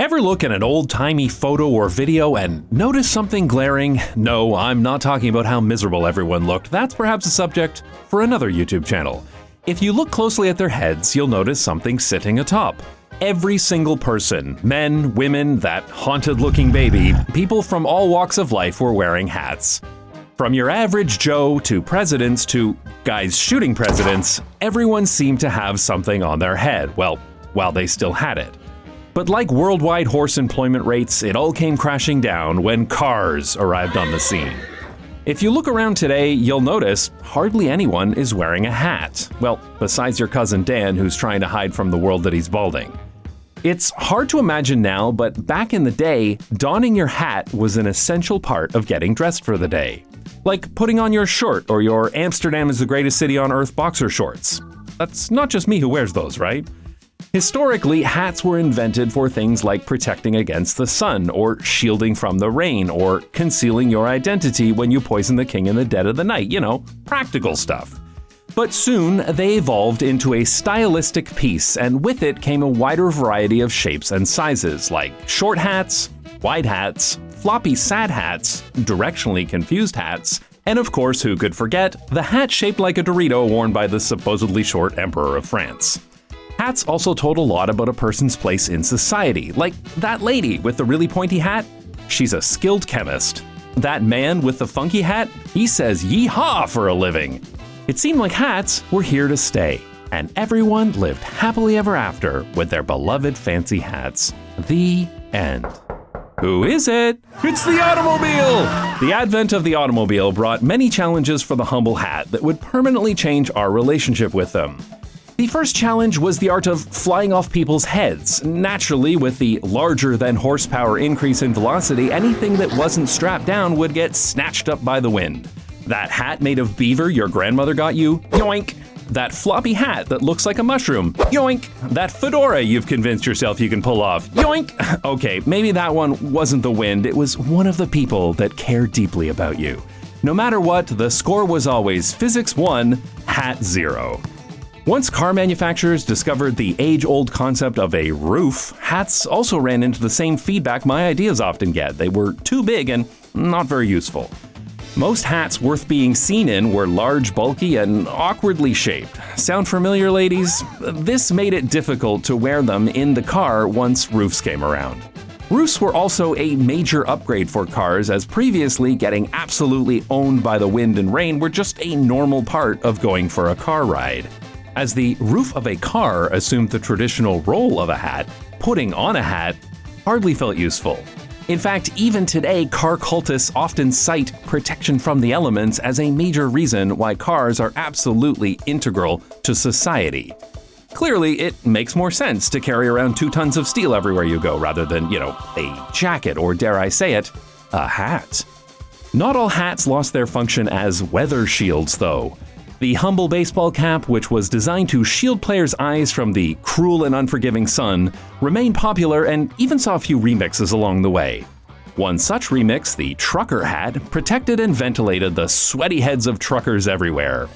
Ever look at an old-timey photo or video and notice something glaring? No, I'm not talking about how miserable everyone looked. That's perhaps a subject for another YouTube channel. If you look closely at their heads, you'll notice something sitting atop. Every single person, men, women, that haunted-looking baby, people from all walks of life were wearing hats. From your average Joe to presidents to guys shooting presidents, everyone seemed to have something on their head, well, while they still had it. But like worldwide horse employment rates, it all came crashing down when cars arrived on the scene. If you look around today, you'll notice hardly anyone is wearing a hat. Well, besides your cousin Dan, who's trying to hide from the world that he's balding. It's hard to imagine now, but back in the day, donning your hat was an essential part of getting dressed for the day. Like putting on your short or your Amsterdam is the greatest city on earth boxer shorts. That's not just me who wears those, right? Historically, hats were invented for things like protecting against the sun, or shielding from the rain, or concealing your identity when you poison the king in the dead of the night, practical stuff. But soon, they evolved into a stylistic piece, and with it came a wider variety of shapes and sizes, like short hats, wide hats, floppy sad hats, directionally confused hats, and of course, who could forget, the hat shaped like a Dorito worn by the supposedly short Emperor of France. Hats also told a lot about a person's place in society, like that lady with the really pointy hat. She's a skilled chemist. That man with the funky hat, he says yeehaw for a living. It seemed like hats were here to stay, and everyone lived happily ever after with their beloved fancy hats. The end. Who is it? It's the automobile! The advent of the automobile brought many challenges for the humble hat that would permanently change our relationship with them. The first challenge was the art of flying off people's heads. Naturally, with the larger than horsepower increase in velocity, anything that wasn't strapped down would get snatched up by the wind. That hat made of beaver your grandmother got you? Yoink! That floppy hat that looks like a mushroom? Yoink! That fedora you've convinced yourself you can pull off? Yoink! Okay, maybe that one wasn't the wind, it was one of the people that care deeply about you. No matter what, the score was always physics 1, hat 0. Once car manufacturers discovered the age-old concept of a roof, hats also ran into the same feedback my ideas often get. They were too big and not very useful. Most hats worth being seen in were large, bulky, and awkwardly shaped. Sound familiar, ladies? This made it difficult to wear them in the car once roofs came around. Roofs were also a major upgrade for cars, as previously getting absolutely owned by the wind and rain were just a normal part of going for a car ride. As the roof of a car assumed the traditional role of a hat, putting on a hat hardly felt useful. In fact, even today, car cultists often cite protection from the elements as a major reason why cars are absolutely integral to society. Clearly, it makes more sense to carry around 2 tons of steel everywhere you go rather than, a jacket or, dare I say it, a hat. Not all hats lost their function as weather shields, though. The humble baseball cap, which was designed to shield players' eyes from the cruel and unforgiving sun, remained popular and even saw a few remixes along the way. One such remix, the trucker hat, protected and ventilated the sweaty heads of truckers everywhere.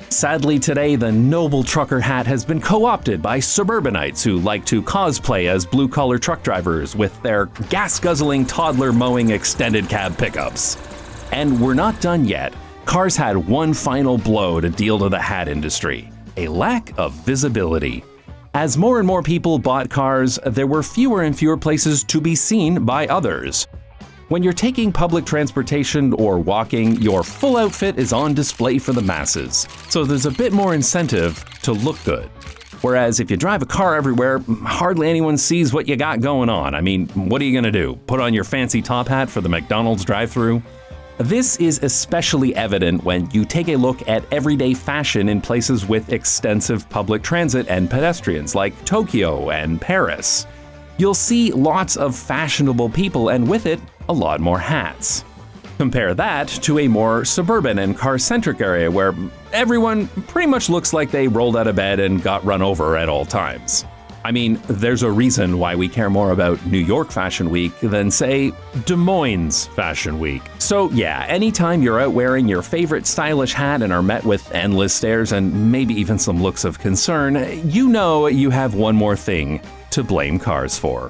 Sadly today, the noble trucker hat has been co-opted by suburbanites who like to cosplay as blue-collar truck drivers with their gas-guzzling toddler-mowing extended cab pickups. And we're not done yet. Cars had one final blow to deal to the hat industry: a lack of visibility. As more and more people bought cars, there were fewer and fewer places to be seen by others. When you're taking public transportation or walking, your full outfit is on display for the masses, so there's a bit more incentive to look good. Whereas if you drive a car everywhere, hardly anyone sees what you got going on. I mean, what are you gonna do? Put on your fancy top hat for the McDonald's drive-thru? This is especially evident when you take a look at everyday fashion in places with extensive public transit and pedestrians like Tokyo and Paris. You'll see lots of fashionable people and with it, a lot more hats. Compare that to a more suburban and car-centric area where everyone pretty much looks like they rolled out of bed and got run over at all times. I mean, there's a reason why we care more about New York Fashion Week than, say, Des Moines Fashion Week. So yeah, anytime you're out wearing your favorite stylish hat and are met with endless stares and maybe even some looks of concern, you know you have one more thing to blame cars for.